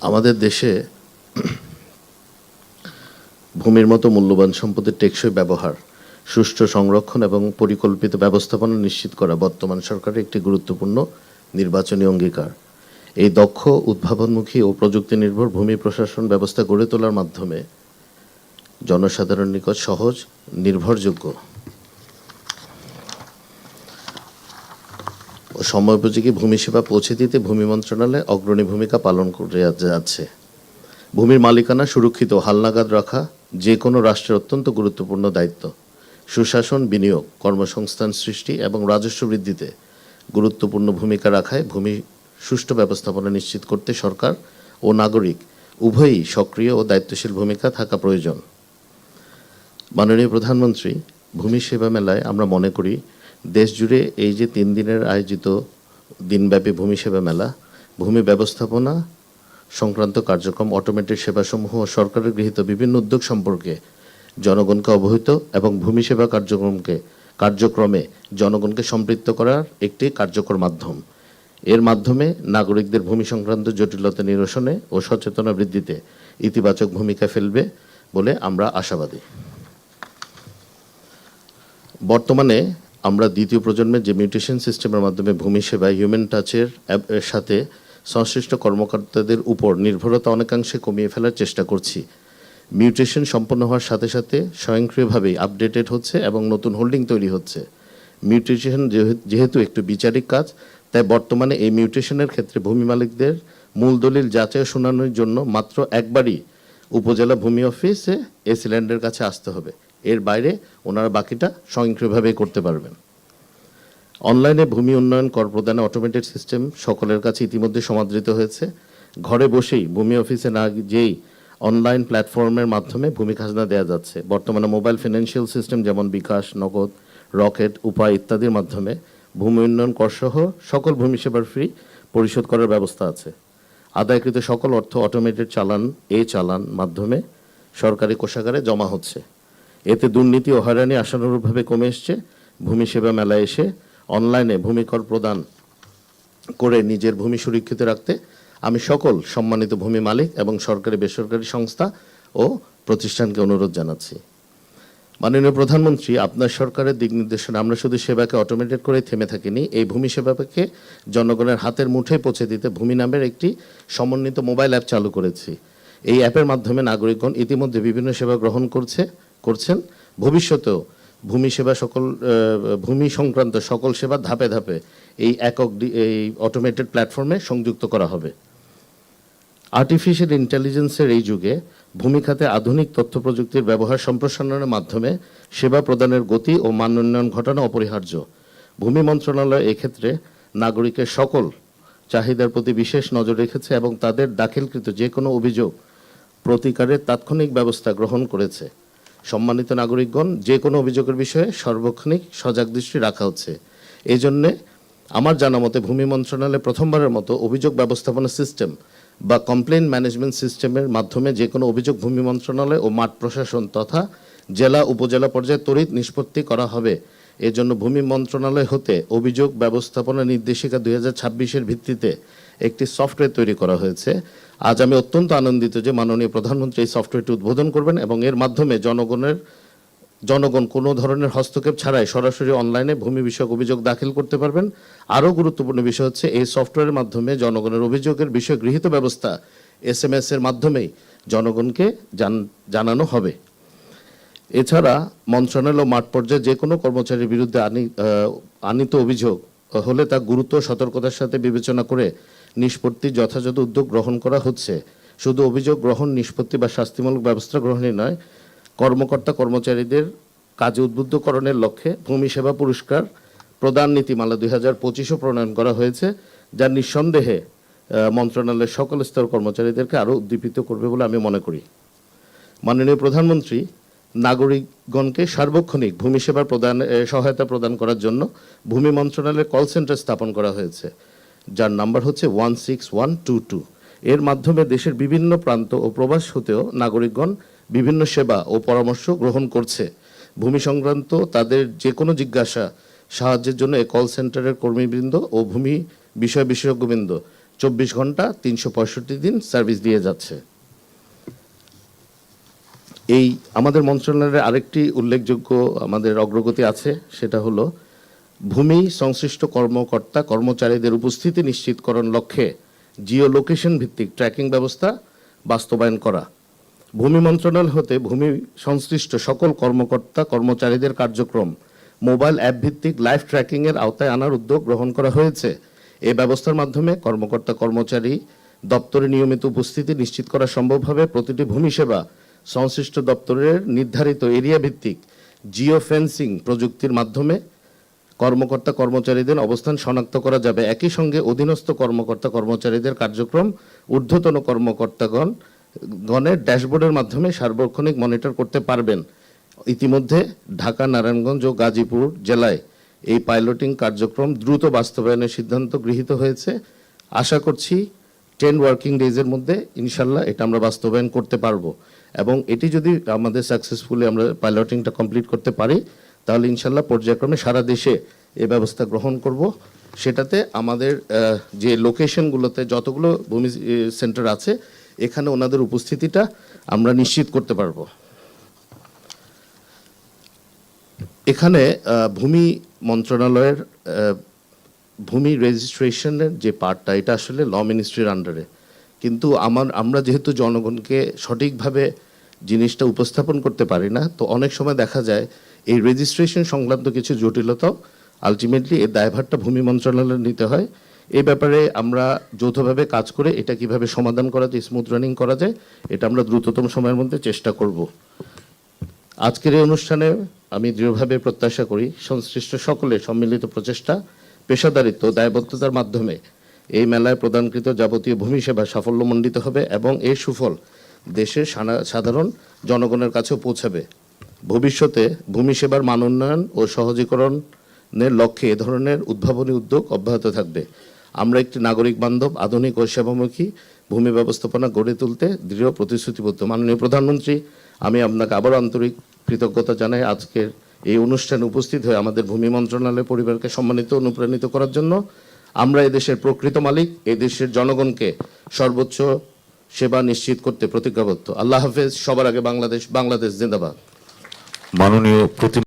আমাদের দেশে ভূমির মতো মূল্যবান সম্পদের টেকসই ব্যবহার, সুষ্ঠু সংরক্ষণ এবং পরিকল্পিত ব্যবস্থাপনা নিশ্চিত করা বর্তমান সরকারের একটি গুরুত্বপূর্ণ নির্বাচনী অঙ্গীকার। এই দক্ষ, উদ্ভাবনমুখী ও প্রযুক্তি নির্ভর ভূমি প্রশাসন ব্যবস্থা গড়ে তোলার মাধ্যমে জনসাধারণের নিকট সহজ, নির্ভরযোগ্য ও সময়োপযোগী ভূমি সেবা পৌঁছে দিতে ভূমি মন্ত্রণালয় অগ্রণী ভূমিকা পালন করে যাচ্ছে। ভূমির মালিকানা সুরক্ষিত ও হালনাগাদ রাখা যে কোনো রাষ্ট্রের অত্যন্ত গুরুত্বপূর্ণ দায়িত্ব। সুশাসন, বিনিয়োগ, কর্মসংস্থান সৃষ্টি এবং রাজস্ব বৃদ্ধিতে গুরুত্বপূর্ণ ভূমিকা রাখায় ভূমি সুষ্ঠু ব্যবস্থাপনা নিশ্চিত করতে সরকার ও নাগরিক উভয়ই সক্রিয় ও দায়িত্বশীল ভূমিকা থাকা প্রয়োজন। মাননীয় প্রধানমন্ত্রী, ভূমি সেবা মেলায় আমরা মনে করি দেশ জুড়ে এই যে 3 দিনের আয়োজিত দিনব্যাপী ভূমি সেবা মেলা, ভূমি ব্যবস্থাপনা সংক্রান্ত কার্যক্রম, অটোমেটেড সেবাসমূহ ও সরকারের গৃহীত বিভিন্ন উদ্যোগ সম্পর্কে জনগণকে অবহিত এবং ভূমি সেবা কার্যক্রমে জনগণকে সম্পৃক্ত করার একটি কার্যকর মাধ্যম। এর মাধ্যমে নাগরিকদের ভূমি সংক্রান্ত জটিলতা নিরসনে ও সচেতনতা বৃদ্ধিতে ইতিবাচক ভূমিকা ফেলবে বলে আমরা আশাবাদী। বর্তমানে আমরা দ্বিতীয় প্রজন্মের যে মিউটেশন সিস্টেমের মাধ্যমে ভূমি সেবা হিউম্যান টাচের সাথে সংশ্লিষ্ট কর্মকর্তাদের উপর নির্ভরতা অনেকাংশে কমিয়ে ফেলার চেষ্টা করছি। মিউটেশন সম্পন্ন হওয়ার সাথে সাথে স্বয়ংক্রিয়ভাবেই আপডেটেড হচ্ছে এবং নতুন হোল্ডিং তৈরি হচ্ছে। মিউটেশন যেহেতু একটু বিচারিক কাজ, তাই বর্তমানে এই মিউটেশনের ক্ষেত্রে ভূমি মালিকদের মূল দলিল যাচাই ও শুনানির জন্য মাত্র একবারই উপজেলা ভূমি অফিসে এসি ল্যান্ডের কাছে আসতে হবে। এর বাইরে ওনারা বাকিটা স্বয়ংক্রিয়ভাবেই করতে পারবেন। অনলাইনে ভূমি উন্নয়ন কর প্রদানে অটোমেটেড সিস্টেম সকলের কাছে ইতিমধ্যে সমাদৃত হয়েছে। ঘরে বসেই ভূমি অফিসে না যেই অনলাইন প্ল্যাটফর্মের মাধ্যমে ভূমি খাজনা দেওয়া যাচ্ছে। বর্তমানে মোবাইল ফিনান্সিয়াল সিস্টেম যেমন বিকাশ, নগদ, রকেট, উপায় ইত্যাদির মাধ্যমে ভূমি উন্নয়ন করসহ সকল ভূমি সেবার ফি পরিশোধ করার ব্যবস্থা আছে। আদায়কৃত সকল অর্থ অটোমেটেড চালান মাধ্যমে সরকারি কোষাগারে জমা হচ্ছে। এতে দুর্নীতি ও হয়রানি আশানুরূপভাবে কমে এসছে। ভূমি সেবা মেলায় এসে অনলাইনে ভূমি কর প্রদান করে নিজের ভূমি সুরক্ষিত রাখতে আমি সকল সম্মানিত ভূমি মালিক এবং সরকারি বেসরকারি সংস্থা ও প্রতিষ্ঠানকে অনুরোধ জানাচ্ছি। মাননীয় প্রধানমন্ত্রী, আপনার সরকারের দিক নির্দেশনা আমরা শুধু সেবাকে অটোমেটেড করে থেমে থাকিনি, এই ভূমি সেবাকে জনগণের হাতের মুঠোয় পৌঁছে দিতে ভূমি নামের একটি সমন্বিত মোবাইল অ্যাপ চালু করেছি। এই অ্যাপের মাধ্যমে নাগরিকগণ ইতিমধ্যে বিভিন্ন সেবা গ্রহণ করছেন। ভবিষ্যতেও ভূমি সংক্রান্ত সকল সেবা ধাপে ধাপে এই এই অটোমেটেড প্ল্যাটফর্মে সংযুক্ত করা হবে। আর্টিফিশিয়াল ইন্টেলিজেন্সের এই যুগে ভূমি খাতে আধুনিক তথ্য প্রযুক্তির ব্যবহার সম্প্রসারণের মাধ্যমে সেবা প্রদানের গতি ও মান উন্নয়ন ঘটানো অপরিহার্য। ভূমি মন্ত্রণালয় এক্ষেত্রে নাগরিকের সকল চাহিদার প্রতি বিশেষ নজর রেখেছে এবং তাদের দাখিলকৃত যে কোনো অভিযোগ প্রতিকারের তাৎক্ষণিক ব্যবস্থা গ্রহণ করেছে। সম্মানিত নাগরিকগণ, যে কোনো অভিযোগের বিষয়ে সার্বক্ষণিক সজাগ দৃষ্টি রাখা হচ্ছে। এই জন্যে আমার জানা মতে ভূমি মন্ত্রণালয় প্রথমবারের মতো অভিযোগ ব্যবস্থাপনা সিস্টেম বা কমপ্লেন ম্যানেজমেন্ট সিস্টেমের মাধ্যমে যে কোনো অভিযোগ ভূমি মন্ত্রণালয় ও মাঠ প্রশাসন তথা জেলা উপজেলা পর্যায়ে তড়িৎ নিষ্পত্তি করা হবে। এজন্য ভূমি মন্ত্রণালয় হতে অভিযোগ ব্যবস্থাপনা নির্দেশিকা 2026-এর ভিত্তিতে একটি সফটওয়্যার তৈরি করা হয়েছে। আজ আমি অত্যন্ত আনন্দিত যে মাননীয় প্রধানমন্ত্রী এই সফটওয়্যারটি উদ্বোধন করবেন এবং এর মাধ্যমে জনগণ কোনো ধরনের হস্তক্ষেপ ছাড়াই সরাসরি অনলাইনে ভূমি বিষয়ক অভিযোগ দাখিল করতে পারবেন। আরও গুরুত্বপূর্ণ বিষয় হচ্ছে এই সফটওয়্যারের মাধ্যমে জনগণের অভিযোগের বিষয়ে গৃহীত ব্যবস্থা SMS এর মাধ্যমেই জনগণকে জানানো হবে। এছাড়া মন্ত্রণালয় মাঠ পর্যায়ে যে কোনো কর্মচারীর বিরুদ্ধে আনিত অভিযোগ হলে তা গুরুত্ব সতর্কতার সাথে বিবেচনা করে নিষ্পত্তির যথাযথ উদ্যোগ গ্রহণ করা হচ্ছে। শুধু অভিযোগ গ্রহণ, নিষ্পত্তি বা শাস্তিমূলক ব্যবস্থা গ্রহণই নয়, কর্মচারীদের কাজে উদ্বুদ্ধকরণের লক্ষ্যে ভূমি সেবা পুরস্কার প্রদান নীতিমালা 2025ও প্রণয়ন করা হয়েছে, যা নিঃসন্দেহে মন্ত্রণালয়ের সকল স্তর কর্মচারীদেরকে আরও উদ্দীপিত করবে বলে আমি মনে করি। মাননীয় প্রধানমন্ত্রী, নাগরিকগণকে সার্বক্ষণিক ভূমি সেবা সহায়তা প্রদান করার জন্য ভূমি মন্ত্রণালয়ের কল সেন্টার স্থাপন করা হয়েছে, যার নাম্বার হচ্ছে 16122। এর মাধ্যমে দেশের বিভিন্ন প্রান্ত ও প্রবাস হতেও নাগরিকগণ বিভিন্ন সেবা ও পরামর্শ গ্রহণ করছে। ভূমি সংক্রান্ত তাদের যে কোনো জিজ্ঞাসা সাহায্যের জন্য এই কল সেন্টারের কর্মীবৃন্দ ও ভূমি বিশেষজ্ঞবৃন্দ 24 ঘন্টা 365 দিন সার্ভিস দিয়ে যাচ্ছে। এই আমাদের মন্ত্রণালয়ের আরেকটি উল্লেখযোগ্য আমাদের অগ্রগতি আছে, সেটা হলো ভূমি সংশ্লিষ্ট কর্মকর্তা কর্মচারীদের উপস্থিতি নিশ্চিতকরণ লক্ষ্যে জিও লোকেশন ভিত্তিক ট্র্যাকিং ব্যবস্থা বাস্তবায়ন করা। ভূমি মন্ত্রণালয় হতে ভূমি সংশ্লিষ্ট সকল কর্মকর্তা কর্মচারীদের কার্যক্রম মোবাইল অ্যাপ ভিত্তিক লাইভ ট্র্যাকিংয়ের আওতায় আনার উদ্যোগ গ্রহণ করা হয়েছে। এই ব্যবস্থার মাধ্যমে কর্মকর্তা কর্মচারী দপ্তরে নিয়মিত উপস্থিতি নিশ্চিত করা সম্ভব হবে। প্রতিটি ভূমি সেবা সংশ্লিষ্ট দপ্তরের নির্ধারিত এরিয়া ভিত্তিক জিও ফেন্সিং প্রযুক্তির মাধ্যমে কর্মকর্তা কর্মচারীদের অবস্থান শনাক্ত করা যাবে। একই সঙ্গে অধীনস্থ কর্মকর্তা কর্মচারীদের কার্যক্রম ঊর্ধ্বতন কর্মকর্তাগণের ড্যাশবোর্ডের মাধ্যমে সার্বক্ষণিক মনিটর করতে পারবেন। ইতিমধ্যে ঢাকা, নারায়ণগঞ্জ ও গাজীপুর জেলায় এই পাইলটিং কার্যক্রম দ্রুত বাস্তবায়নের সিদ্ধান্ত গৃহীত হয়েছে। আশা করছি 10 ওয়ার্কিং ডেজের মধ্যে ইনশাল্লাহ এটা আমরা বাস্তবায়ন করতে পারবো, এবং এটি যদি আমাদের সাকসেসফুলি আমরা পাইলটিংটা কমপ্লিট করতে পারি তাহলে ইনশাল্লাহ পর্যায়ক্রমে সারা দেশে এই ব্যবস্থা গ্রহণ করব। সেটাতে আমাদের যে লোকেশনগুলোতে যতগুলো ভূমি সেন্টার আছে এখানে ওনাদের উপস্থিতিটা আমরা নিশ্চিত করতে পারবো। এখানে ভূমি মন্ত্রণালয়ের ভূমি রেজিস্ট্রেশনের যে পার্টটা, এটা আসলে ল মিনিস্ট্রির আন্ডারে, কিন্তু আমরা যেহেতু জনগণকে সঠিকভাবে জিনিসটা উপস্থাপন করতে পারি না, তো অনেক সময় দেখা যায় এই রেজিস্ট্রেশন সংক্রান্ত কিছু জটিলতাও আলটিমেটলি এই দায়ভারটা ভূমি মন্ত্রণালয়ে নিতে হয়। এই ব্যাপারে আমরা যৌথভাবে কাজ করে এটা কিভাবে সমাধান করা যায়, স্মুথ রানিং করা যায়, এটা আমরা দ্রুততম সময়ের মধ্যে চেষ্টা করব। আজকের এই অনুষ্ঠানে আমি দৃঢ়ভাবে প্রত্যাশা করি সংশ্লিষ্ট সকলের সম্মিলিত প্রচেষ্টা, পেশাদারিত্ব, দায়বদ্ধতার মাধ্যমে এই মেলায় প্রদানকৃত যাবতীয় ভূমি সেবা সাফল্যমণ্ডিত হবে এবং এর সুফল দেশের সাধারণ জনগণের কাছেও পৌঁছাবে। ভবিষ্যতে ভূমি সেবার মান উন্নয়ন ও সহজীকরণের লক্ষ্যে এ ধরনের উদ্ভাবনী উদ্যোগ অব্যাহত থাকবে। আমরা একটি নাগরিক বান্ধব, আধুনিক ও সেবামুখী ভূমি ব্যবস্থাপনা গড়ে তুলতে দৃঢ় প্রতিশ্রুতিবদ্ধ। মাননীয় প্রধানমন্ত্রী, আমি আপনাকে আবারও আন্তরিক কৃতজ্ঞতা জানাই আজকের এই অনুষ্ঠানে উপস্থিত হয়ে আমাদের ভূমি মন্ত্রণালয়ের পরিবারকে সম্মানিত অনুপ্রাণিত করার জন্য। আমরা এদেশের প্রকৃত মালিক, এদেশের জনগণকে সর্বোচ্চ সেবা নিশ্চিত করতে প্রতিজ্ঞাবদ্ধ। আল্লাহ হাফেজ। সবার আগে বাংলাদেশ, বাংলাদেশ জিন্দাবাদ। মাননীয় প্রতি